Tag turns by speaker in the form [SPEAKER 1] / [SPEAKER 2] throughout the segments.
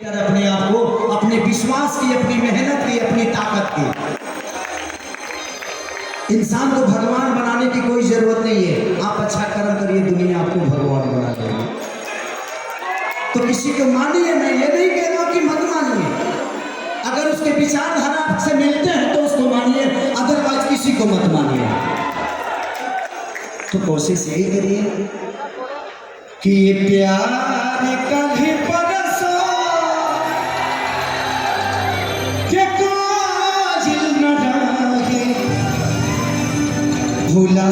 [SPEAKER 1] अपने आप को, अपने विश्वास की, अपनी मेहनत की, अपनी ताकत की। इंसान को भगवान बनाने की कोई जरूरत नहीं है। आप अच्छा कर्म करिए, दुनिया आपको भगवान बना देगी। तो किसी को मानिए, मैं ये नहीं कह रहा कि मत मानिए। अगर उसके विचारधारा आपसे मिलते हैं तो उसको मानिए, अदरवाइज किसी को मत मानिए। तो कोशिश यही करिए कि ये प्यार कभी परसों के काजिल न रहे, भुला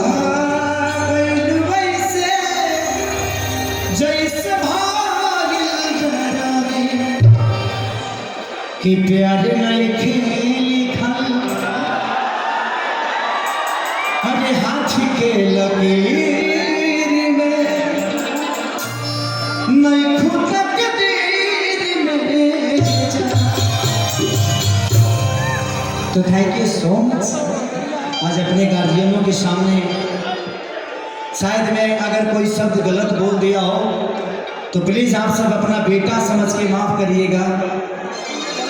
[SPEAKER 1] गइल वैसे जैसे भागिल न रहे, कि प्यार नहीं लिखल अरे हाथ के लकीर में, नहीं खुद तकदीर में। तो थैंक यू सो मच। आज अपने गार्जियनों के सामने शायद मैं अगर कोई शब्द गलत बोल दिया हो तो प्लीज़ आप सब अपना बेटा समझ के माफ़ करिएगा,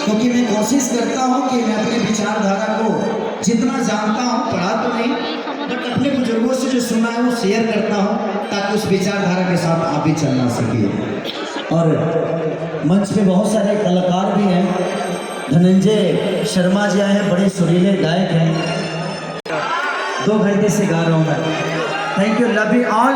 [SPEAKER 1] क्योंकि मैं कोशिश करता हूँ कि मैं अपने विचारधारा को जितना जानता हूँ, पढ़ा तो नहीं, बट अपने बुजुर्गों से जो सुना है वो शेयर करता हूँ, ताकि उस विचारधारा के साथ आप भी चलना सकिए। और मंच पे बहुत सारे कलाकार भी हैं। धनंजय शर्मा जी आए हैं, बड़े सुरीले गायक हैं। 2 घंटे से गा रहा हूँ मैं। Thank you, love you all.